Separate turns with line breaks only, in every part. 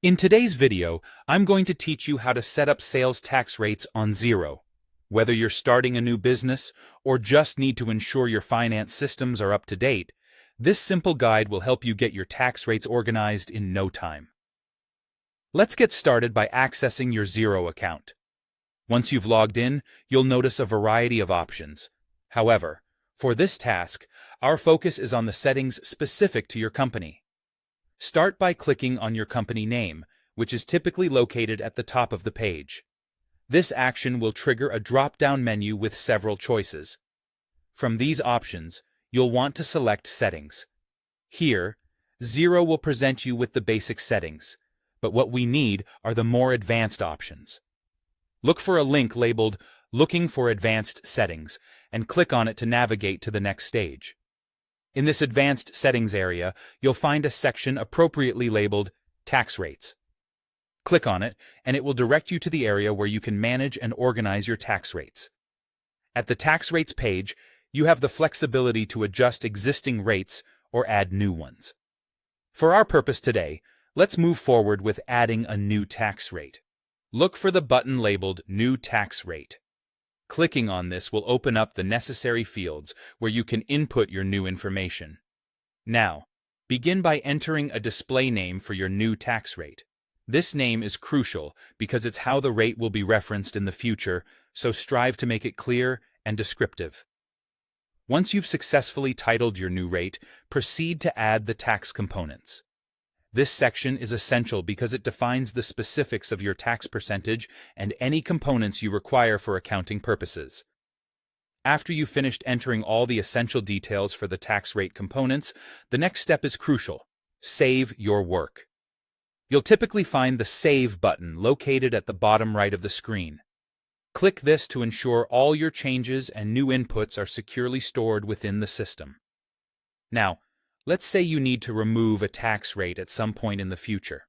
In today's video, I'm going to teach you how to set up sales tax rates on Xero. Whether you're starting a new business or just need to ensure your finance systems are up to date, this simple guide will help you get your tax rates organized in no time. Let's get started by accessing your Xero account. Once you've logged in, you'll notice a variety of options. However, for this task, our focus is on the settings specific to your company. Start by clicking on your company name, which is typically located at the top of the page. This action will trigger a drop-down menu with several choices. From these options, you'll want to select Settings. Here, Xero will present you with the basic settings, but what we need are the more advanced options. Look for a link labeled Looking for Advanced Settings and click on it to navigate to the next stage. In this Advanced Settings area, you'll find a section appropriately labeled Tax Rates. Click on it, and it will direct you to the area where you can manage and organize your tax rates. At the Tax Rates page, you have the flexibility to adjust existing rates or add new ones. For our purpose today, let's move forward with adding a new tax rate. Look for the button labeled New Tax Rate. Clicking on this will open up the necessary fields where you can input your new information. Now, begin by entering a display name for your new tax rate. This name is crucial because it's how the rate will be referenced in the future, so strive to make it clear and descriptive. Once you've successfully titled your new rate, proceed to add the tax components. This section is essential because it defines the specifics of your tax percentage and any components you require for accounting purposes. After you've finished entering all the essential details for the tax rate components, the next step is crucial: save your work. You'll typically find the Save button located at the bottom right of the screen. Click this to ensure all your changes and new inputs are securely stored within the system. Now, let's say you need to remove a tax rate at some point in the future.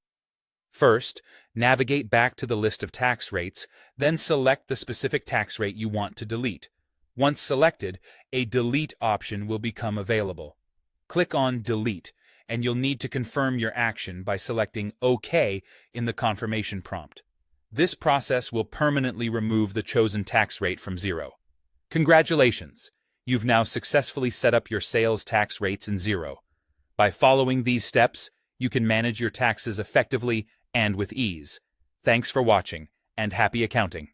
First, navigate back to the list of tax rates, then select the specific tax rate you want to delete. Once selected, a Delete option will become available. Click on Delete, and you'll need to confirm your action by selecting OK in the confirmation prompt. This process will permanently remove the chosen tax rate from Xero. Congratulations! You've now successfully set up your sales tax rates in Xero. By following these steps, you can manage your taxes effectively and with ease. Thanks for watching, and happy accounting!